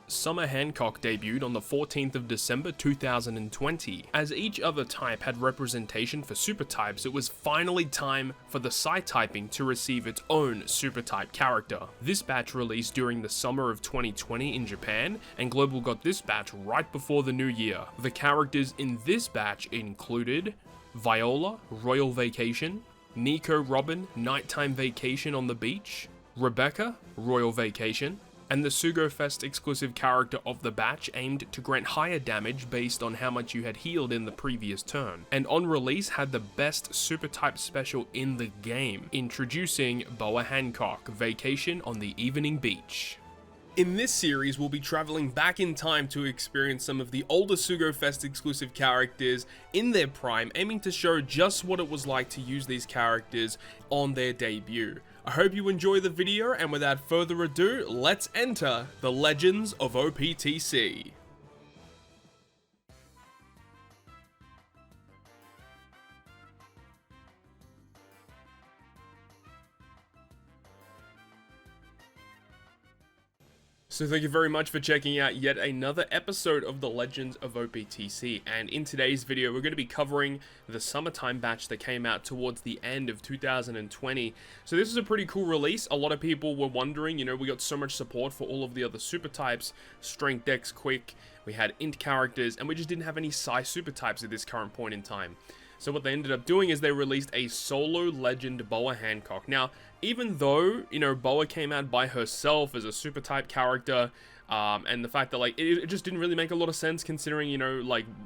Summer Hancock debuted on the 14th of December 2020. As each other type had representation for super types, it was finally time for the Psi typing to receive its own super type character. This batch released during the summer of 2020 in Japan, and Global got this batch right before the new year. The characters in this batch included Viola, Royal Vacation, Nico Robin, Nighttime Vacation on the Beach, Rebecca, Royal Vacation, and the Sugo-Fest exclusive character of the batch aimed to grant higher damage based on how much you had healed in the previous turn, and on release had the best super type special in the game, introducing Boa Hancock, Vacation on the Evening Beach. In this series, we'll be traveling back in time to experience some of the older Sugo-Fest exclusive characters in their prime, aiming to show just what it was like to use these characters on their debut. I hope you enjoy the video, and without further ado, let's enter the Legends of OPTC. So thank you very much for checking out yet another episode of the Legends of OPTC, and in today's video we're going to be covering the summertime batch that came out towards the end of 2020. So this is a pretty cool release. A lot of people were wondering, we got so much support for all of the other super types, strength dex quick, we had int characters, and we just didn't have any psi super types at this current point in time. So what they ended up doing is they released a solo legend Boa Hancock. Now, even though, Boa came out by herself as a super type character, and the fact that, it just didn't really make a lot of sense considering,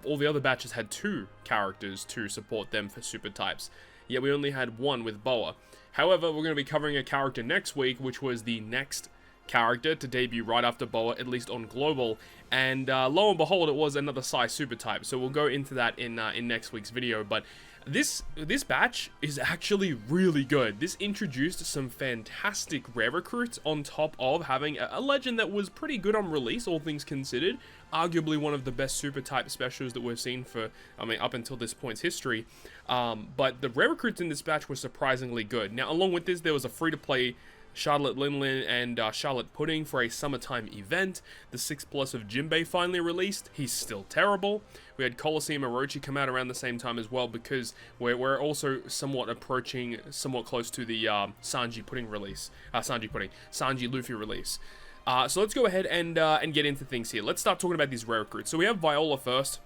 all the other batches had two characters to support them for super types. Yet we only had one with Boa. However, we're going to be covering a character next week, which was the next character to debut right after Boa, at least on Global, and lo and behold, it was another Psi super type. So we'll go into that in next week's video. But this batch is actually really good. This introduced some fantastic rare recruits on top of having a legend that was pretty good on release, all things considered. Arguably one of the best super type specials that we've seen for, up until this point's history. But the rare recruits in this batch were surprisingly good. Now, along with this, there was a free-to-play Charlotte Linlin and Charlotte Pudding for a summertime event. The 6+ of Jinbei finally released. He's still terrible. We had Coliseum Orochi come out around the same time as well, because we're also somewhat close to the Sanji Pudding release. Sanji Luffy release. So let's go ahead and get into things here. Let's start talking about these rare recruits. So we have Viola first.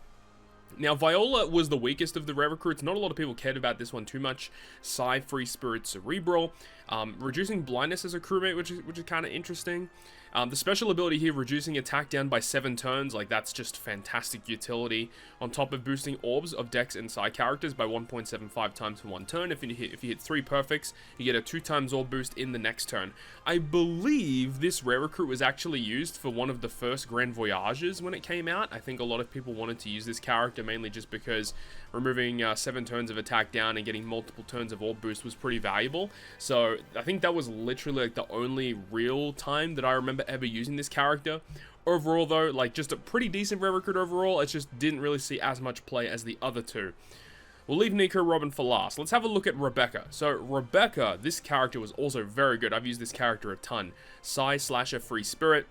Now, Viola was the weakest of the rare recruits. Not a lot of people cared about this one too much. Psi, Free Spirit, Cerebral. Reducing blindness as a crewmate, which is kind of interesting. The special ability here, reducing attack down by 7 turns, that's just fantastic utility. On top of boosting orbs of Dex and Psi characters by 1.75 times for 1 turn. If you hit 3 perfects, you get a 2 times orb boost in the next turn. I believe this rare recruit was actually used for one of the first Grand Voyages when it came out. I think a lot of people wanted to use this character mainly just because removing 7 turns of attack down and getting multiple turns of orb boost was pretty valuable. So I think that was literally the only real time that I remember ever using this character. Overall though, just a pretty decent rare recruit overall. It just didn't really see as much play as the other two. We'll leave Nico Robin for last. Let's have a look at Rebecca. So Rebecca, this character was also very good. I've used this character a ton. Psi Slasher Free Spirit.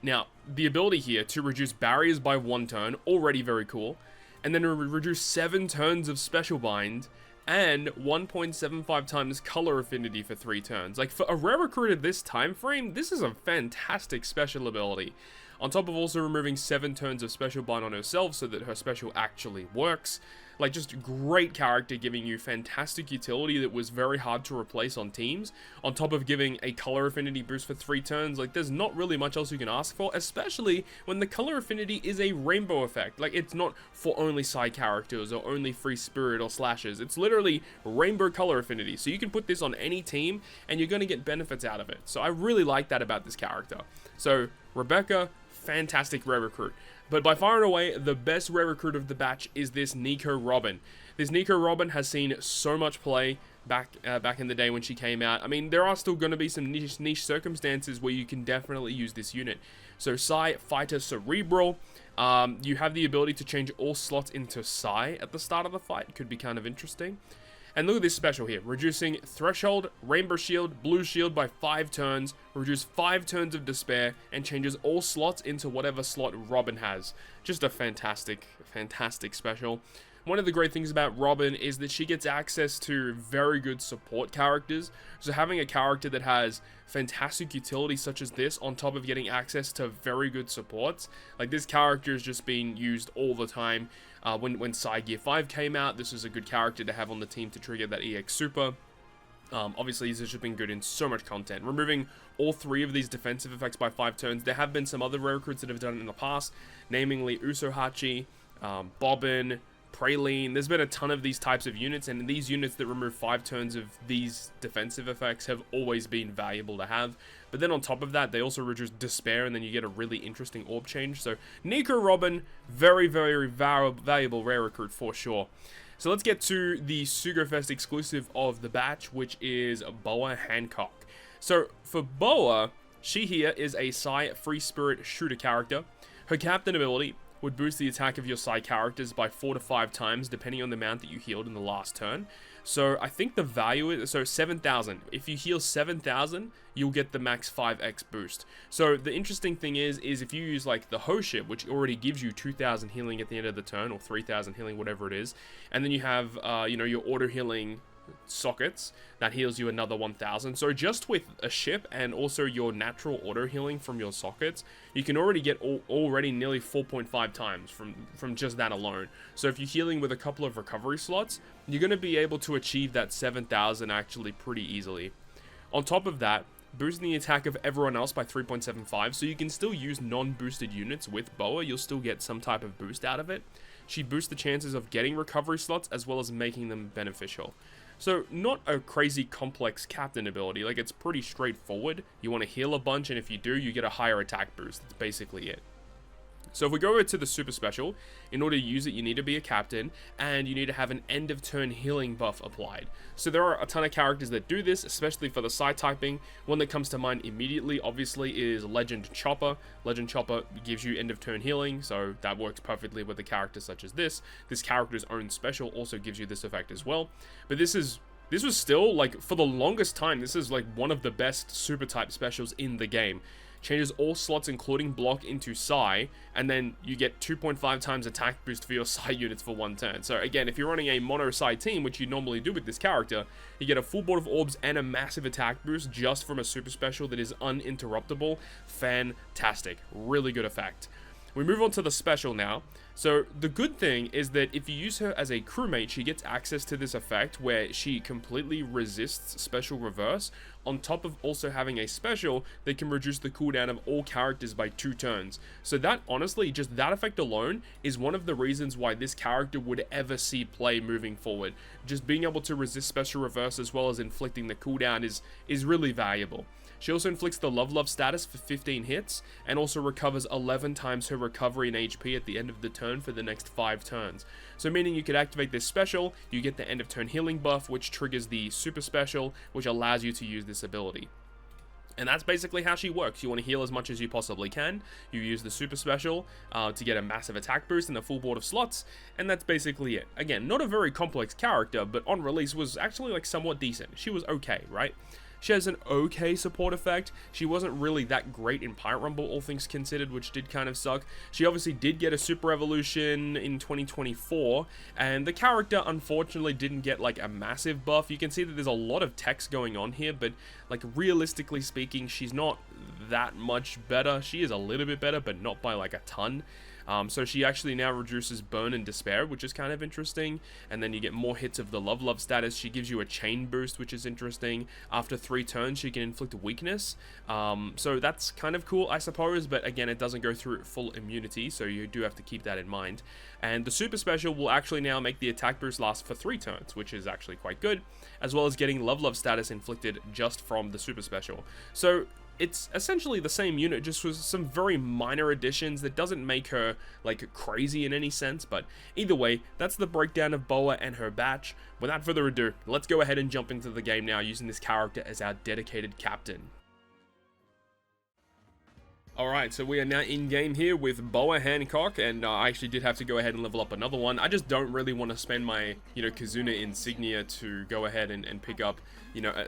Now, the ability here to reduce barriers by 1 turn, already very cool. And then reduce 7 turns of Special Bind, and 1.75 times color affinity for 3 turns. For a rare recruit at this time frame, this is a fantastic special ability. On top of also removing 7 turns of Special Bind on herself so that her special actually works. Just great character, giving you fantastic utility that was very hard to replace on teams. On top of giving a color affinity boost for 3 turns, there's not really much else you can ask for, especially when the color affinity is a rainbow effect. It's not for only Psi characters or only Free Spirit or Slashers. It's literally rainbow color affinity. So you can put this on any team and you're going to get benefits out of it. So I really like that about this character. So Rebecca, fantastic rare recruit. But by far and away, the best rare recruit of the batch is this Nico Robin. This Nico Robin has seen so much play back in the day when she came out. There are still going to be some niche circumstances where you can definitely use this unit. So Psi, Fighter, Cerebral. You have the ability to change all slots into Psi at the start of the fight. Could be kind of interesting. And look at this special here, reducing Threshold, Rainbow Shield, Blue Shield by 5 turns, reduce 5 turns of Despair, and changes all slots into whatever slot Robin has. Just a fantastic, fantastic special. One of the great things about Robin is that she gets access to very good support characters. So having a character that has fantastic utility such as this, on top of getting access to very good supports, like this character is just being used all the time. When Psy Gear 5 came out, this was a good character to have on the team to trigger that EX Super. Obviously, this has just been good in so much content. Removing all 3 of these defensive effects by 5 turns. There have been some other rare recruits that have done it in the past, namely Usohachi, Bobbin, Praline. There's been a ton of these types of units, and these units that remove 5 turns of these defensive effects have always been valuable to have. But then on top of that, they also reduce Despair, and then you get a really interesting orb change. So Nico Robin, very, very valuable rare recruit for sure. So let's get to the Sugo-Fest exclusive of the batch, which is Boa Hancock. So for Boa, she here is a Psy Free Spirit shooter character. Her captain ability would boost the attack of your Psy characters by 4 to 5 times, depending on the amount that you healed in the last turn. So I think the value is, so 7,000. If you heal 7,000, you'll get the max 5x boost. So the interesting thing is if you use like the Ho ship, which already gives you 2,000 healing at the end of the turn, or 3,000 healing, whatever it is, and then you have, you know, your auto healing sockets that heals you another 1,000. So just with a ship and also your natural auto healing from your sockets, you can already get already nearly 4.5 times from just that alone. So if you're healing with a couple of recovery slots, you're going to be able to achieve that 7,000 actually pretty easily. On top of that, boosting the attack of everyone else by 3.75, so you can still use non-boosted units with Boa. You'll still get some type of boost out of it. She boosts the chances of getting recovery slots as well as making them beneficial. So not a crazy complex captain ability, like it's pretty straightforward. You want to heal a bunch, and if you do, you get a higher attack boost. That's basically it. So if we go over to the super special, in order to use it, you need to be a captain, and you need to have an end of turn healing buff applied. So there are a ton of characters that do this, especially for the Psy typing. One that comes to mind immediately, obviously, is Legend Chopper. Legend Chopper gives you end of turn healing, so that works perfectly with a character such as this. This character's own special also gives you this effect as well. But this was still, like, for the longest time, this is like one of the best super type specials in the game. Changes all slots including block into Psy, and then you get 2.5 times attack boost for your Psy units for 1 turn. So again, if you're running a mono Psy team, which you normally do with this character, you get a full board of orbs and a massive attack boost just from a super special that is uninterruptible. Fantastic. Really good effect. We move on to the special now. So the good thing is that if you use her as a crewmate, she gets access to this effect where she completely resists special reverse, on top of also having a special that can reduce the cooldown of all characters by 2 turns. So that, honestly, just that effect alone is one of the reasons why this character would ever see play moving forward. Just being able to resist special reverse as well as inflicting the cooldown is really valuable. She also inflicts the Love status for 15 hits, and also recovers 11 times her recovery in HP at the end of the turn for the next 5 turns. So meaning you could activate this special, you get the end of turn healing buff, which triggers the super special, which allows you to use this ability. And that's basically how she works. You want to heal as much as you possibly can. You use the super special to get a massive attack boost and a full board of slots, and that's basically it. Again, not a very complex character, but on release was actually like somewhat decent. She was okay, right? She has an okay support effect. She wasn't really that great in Pirate Rumble, all things considered, which did kind of suck. She obviously did get a super evolution in 2024, and the character unfortunately didn't get like a massive buff. You can see that there's a lot of text going on here, but like realistically speaking, she's not that much better. She is a little bit better, but not by like a ton. So she actually now reduces burn and despair, which is kind of interesting, and then you get more hits of the love status. She gives you a chain boost, which is interesting. After 3 turns, she can inflict weakness, so that's kind of cool, I suppose, but again, it doesn't go through full immunity, so you do have to keep that in mind. And the super special will actually now make the attack boost last for 3 turns, which is actually quite good, as well as getting love status inflicted just from the super special. So it's essentially the same unit, just with some very minor additions that doesn't make her like crazy in any sense, but either way, that's the breakdown of Boa and her batch. Without further ado, let's go ahead and jump into the game now using this character as our dedicated captain. Alright, so we are now in-game here with Boa Hancock, and I actually did have to go ahead and level up another one. I just don't really want to spend my, Kazuna insignia to go ahead and pick up,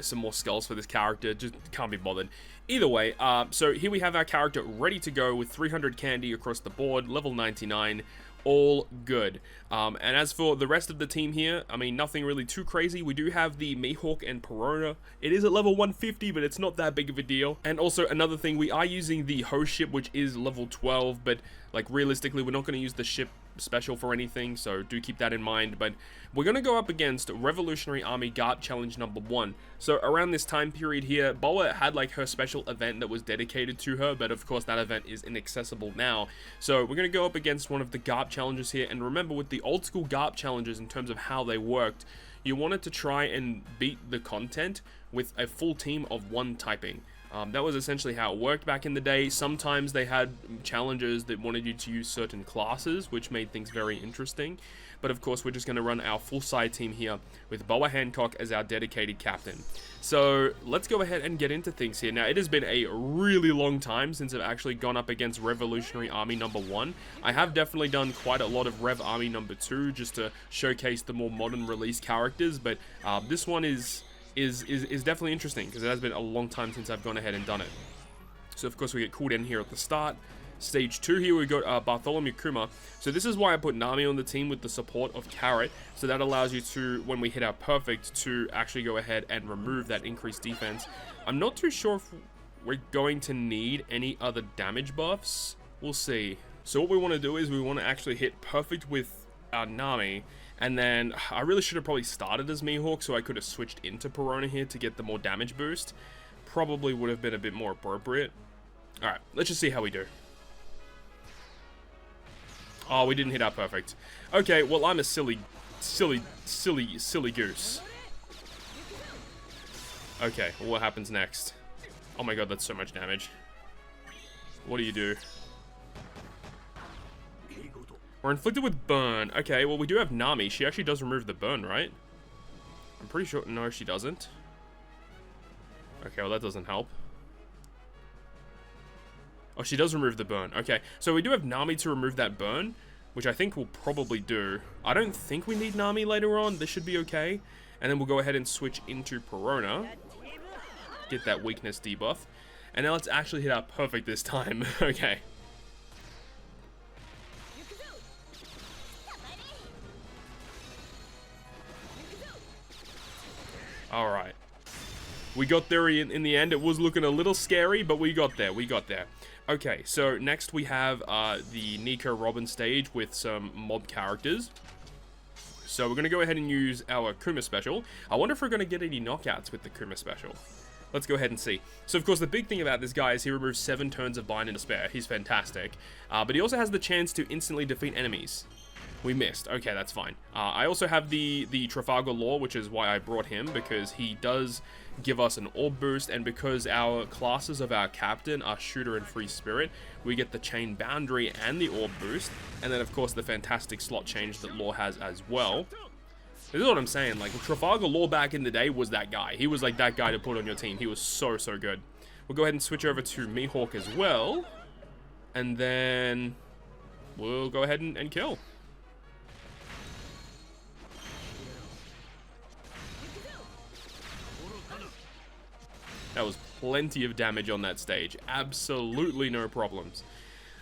some more skulls for this character. Just can't be bothered. Either way, so here we have our character ready to go with 300 candy across the board, level 99. All good. And as for the rest of the team here, I mean, nothing really too crazy. We do have the Mihawk and Perona. It is at level 150, but it's not that big of a deal. And also another thing, we are using the host ship, which is level 12, but like realistically, we're not going to use the ship special for anything, so do keep that in mind. But we're going to go up against Revolutionary Army GARP Challenge number 1. So around this time period here, Boa had like her special event that was dedicated to her, but of course that event is inaccessible now. So we're going to go up against one of the GARP challenges here, and remember, with the old school GARP challenges in terms of how they worked, you wanted to try and beat the content with a full team of 1 typing. That was essentially how it worked back in the day. Sometimes they had challenges that wanted you to use certain classes, which made things very interesting. But of course, we're just going to run our full side team here with Boa Hancock as our dedicated captain. So let's go ahead and get into things here. Now, it has been a really long time since I've actually gone up against Revolutionary Army number 1. I have definitely done quite a lot of Rev Army number 2 just to showcase the more modern release characters. But this one is definitely interesting because it has been a long time since I've gone ahead and done it. So of course we get called in here at the start. Stage 2 here we got Bartholomew Kuma. So this is why I put Nami on the team with the support of Carrot. So that allows you to, when we hit our perfect, to actually go ahead and remove that increased defense. I'm not too sure if we're going to need any other damage buffs. We'll see. So what we want to do is we want to actually hit perfect with our Nami. And then I really should have probably started as Mihawk, so I could have switched into Perona here to get the more damage boost. Probably would have been a bit more appropriate. Alright, let's just see how we do. Oh, we didn't hit our perfect. Okay, well, I'm a silly goose. Okay, well, what happens next? Oh my god, that's so much damage. What do you do? We're inflicted with burn. Okay, well, we do have Nami. She actually does remove the burn, right? I'm pretty sure... No, she doesn't. Okay, well, that doesn't help. Oh, she does remove the burn. Okay, so we do have Nami to remove that burn, which I think we'll probably do. I don't think we need Nami later on. This should be okay. And then we'll go ahead and switch into Perona. Get that weakness debuff. And now let's actually hit our perfect this time. Okay. Alright. We got there in the end. It was looking a little scary, but we got there. We got there. Okay, so next we have the Nico Robin stage with some mob characters. So we're going to go ahead and use our Kuma special. I wonder if we're going to get any knockouts with the Kuma special. Let's go ahead and see. So, of course, the big thing about this guy is he removes 7 turns of Bind and Despair. He's fantastic. But he also has the chance to instantly defeat enemies. We missed. Okay, that's fine. I also have the Trafalgar Law, which is why I brought him, because he does give us an orb boost, and because our classes of our captain are Shooter and Free Spirit, we get the Chain Boundary and the orb boost, and then, of course, the fantastic slot change that Law has as well. This is what I'm saying. Like, Trafalgar Law back in the day was that guy. He was, like, that guy to put on your team. He was so, so good. We'll go ahead and switch over to Mihawk as well, and then we'll go ahead and kill. That was plenty of damage on that stage. Absolutely no problems.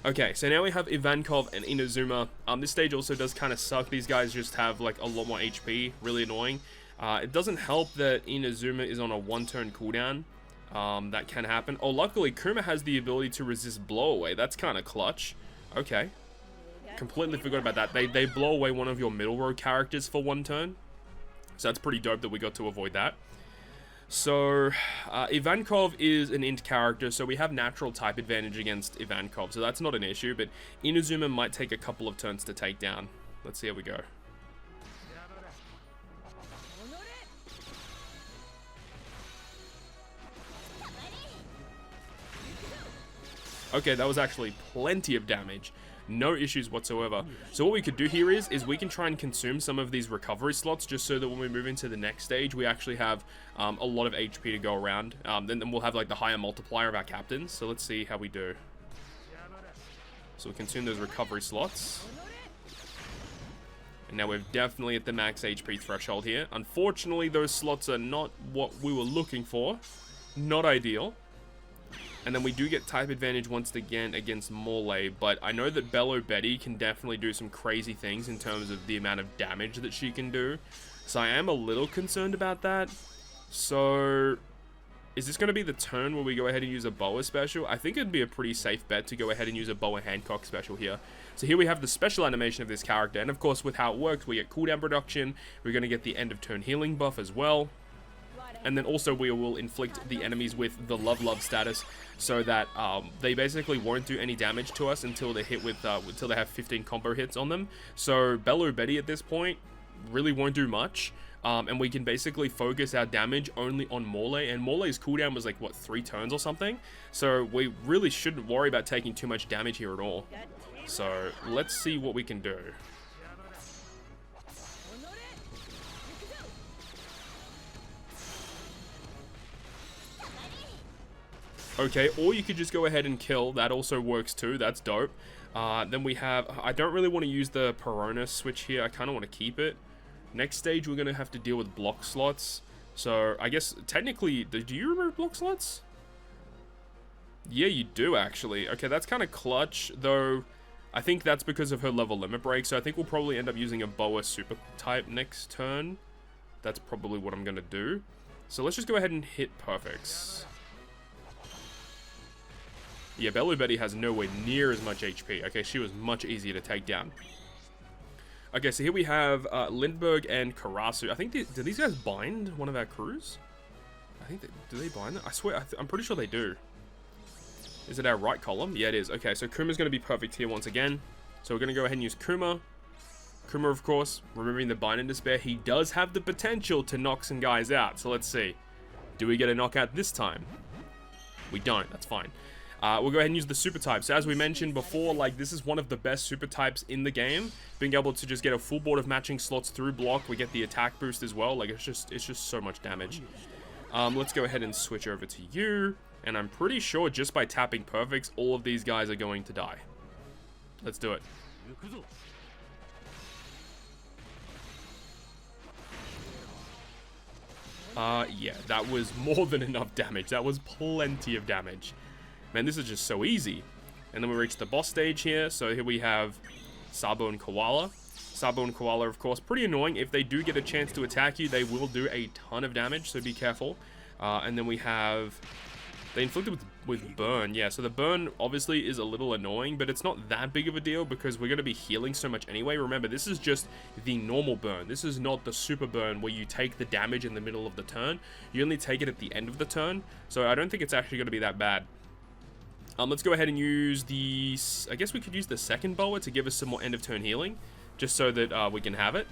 Okay, so now we have Ivankov and Inazuma. This stage also does kind of suck. These guys just have like a lot more HP. Really annoying. It doesn't help that Inazuma is on a 1-turn cooldown. That can happen. Oh, luckily Kuma has the ability to resist blow away. That's kind of clutch. Okay. Completely forgot about that. They blow away one of your middle row characters for 1 turn. So that's pretty dope that we got to avoid that. So, Ivankov is an int character, so we have natural type advantage against Ivankov, so that's not an issue, but Inazuma might take a couple of turns to take down. Let's see how we go. Okay, that was actually plenty of damage. No issues whatsoever. So what we could do here is we can try and consume some of these recovery slots just so that when we move into the next stage, we actually have a lot of HP to go around. Then we'll have like the higher multiplier of our captains. So let's see how we do. So we'll consume those recovery slots. And now we're definitely at the max HP threshold here. Unfortunately, those slots are not what we were looking for. Not ideal. And then we do get type advantage once again against Morley, but I know that Bello Betty can definitely do some crazy things in terms of the amount of damage that she can do. So I am a little concerned about that. So is this going to be the turn where we go ahead and use a Boa special? I think it'd be a pretty safe bet to go ahead and use a Boa Hancock special here. So here we have the special animation of this character, and of course with how it works, we get cooldown reduction, we're going to get the end of turn healing buff as well. And then also we will inflict the enemies with the love status, so that they basically won't do any damage to us until they hit with until they have 15 combo hits on them. So Bello Betty at this point really won't do much, and we can basically focus our damage only on Morley. And Morley's cooldown was like what, 3 turns or something. So we really shouldn't worry about taking too much damage here at all. So let's see what we can do. Okay, or you could just go ahead and kill. That also works too. That's dope. Then we have... I don't really want to use the Perona switch here. I kind of want to keep it. Next stage, we're going to have to deal with block slots. So, I guess, technically... Do you remove block slots? Yeah, you do, actually. Okay, that's kind of clutch, though... I think that's because of her level limit break. So, I think we'll probably end up using a Boa super type next turn. That's probably what I'm going to do. So, let's just go ahead and hit perfects. Yeah, Bello Betty has nowhere near as much HP. Okay, she was much easier to take down. Okay, so here we have Lindbergh and Karasu. I think, do these guys bind one of our crews? I think, do they bind them? I swear, I'm pretty sure they do. Is it our right column? Yeah, it is. Okay, so Kuma's going to be perfect here once again. So we're going to go ahead and use Kuma. Kuma, of course, removing the bind and despair. He does have the potential to knock some guys out. So let's see. Do we get a knockout this time? We don't. That's fine. We'll go ahead and use the super type. So as we mentioned before, like, this is one of the best super types in the game. Being able to just get a full board of matching slots through block. We get the attack boost as well. Like, it's just so much damage. Let's go ahead and switch over to you. And I'm pretty sure just by tapping perfects, all of these guys are going to die. Let's do it. Yeah, that was more than enough damage. That was plenty of damage. Man, this is just so easy. And then we reach the boss stage here. So here we have Sabo and Koala. Sabo and Koala, of course, pretty annoying. If they do get a chance to attack you, they will do a ton of damage, so be careful. And then we have... They inflicted with burn. Yeah, so the burn obviously is a little annoying, but it's not that big of a deal because we're going to be healing so much anyway. Remember, this is just the normal burn. This is not the super burn where you take the damage in the middle of the turn. You only take it at the end of the turn. So I don't think it's actually going to be that bad. Let's go ahead and use the... I guess we could use the second Boa to give us some more end of turn healing, just so that we can have it.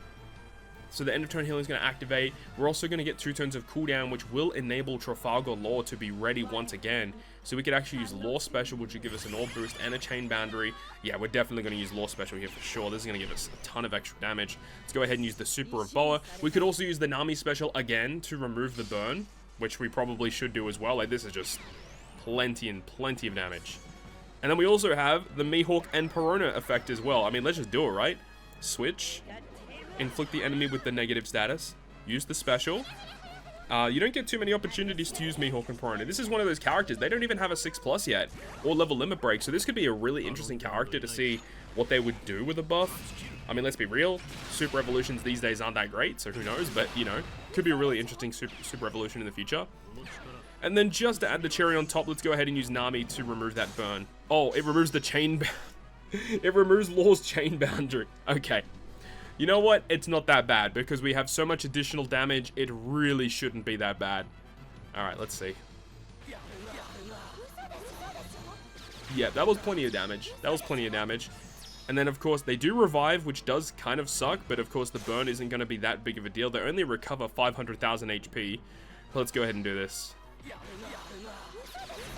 So the end of turn healing is going to activate. We're also going to get 2 turns of cooldown, which will enable Trafalgar Law to be ready once again. So we could actually use Law Special, which would give us an Orb Boost and a Chain Boundary. Yeah, we're definitely going to use Law Special here for sure. This is going to give us a ton of extra damage. Let's go ahead and use the Super of Boa. We could also use the Nami Special again to remove the burn, which we probably should do as well. Like, this is just plenty and plenty of damage. And then we also have the Mihawk and Perona effect as well. I mean, let's just do it, right? Switch. Inflict the enemy with the negative status. Use the special. You don't get too many opportunities to use Mihawk and Perona. This is one of those characters. They don't even have a 6+ yet. Or level limit break. So this could be a really interesting character to see what they would do with a buff. I mean, let's be real. Super evolutions these days aren't that great. So who knows? But, you know, could be a really interesting super evolution in the future. And then just to add the cherry on top, let's go ahead and use Nami to remove that burn. Oh, it removes the chain... It removes Law's chain boundary. Okay. You know what? It's not that bad because we have so much additional damage. It really shouldn't be that bad. Alright, let's see. Yeah, that was plenty of damage. That was plenty of damage. And then, of course, they do revive, which does kind of suck. But, of course, the burn isn't going to be that big of a deal. They only recover 500,000 HP. So let's go ahead and do this.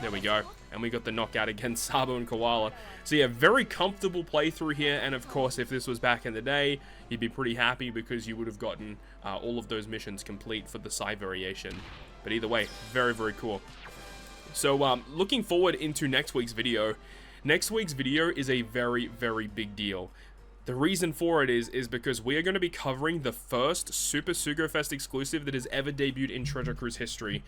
There we go. And we got the knockout against Sabo and Koala. So yeah, very comfortable playthrough here. And of course, if this was back in the day, you'd be pretty happy because you would have gotten all of those missions complete for the Psy variation. But either way, very, very cool. So looking forward into next week's video. Next week's video is a very, very big deal. The reason for it is because we are going to be covering the first Super Sugo-Fest exclusive that has ever debuted in Treasure Cruise history.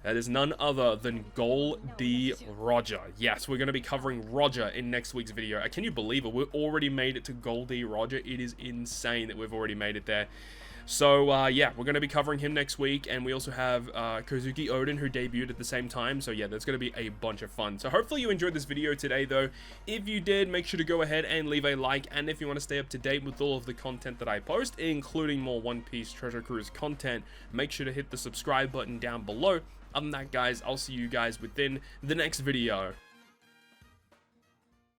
That is none other than Goldie Roger. Yes, we're going to be covering Roger in next week's video. Can you believe it? We've already made it to Goldie Roger. It is insane that we've already made it there. So, yeah, we're going to be covering him next week, and we also have Kozuki Odin, who debuted at the same time, so yeah, that's going to be a bunch of fun. So hopefully you enjoyed this video today, though. If you did, make sure to go ahead and leave a like, and if you want to stay up to date with all of the content that I post, including more One Piece Treasure Cruise content, make sure to hit the subscribe button down below. Other than that, guys, I'll see you guys within the next video.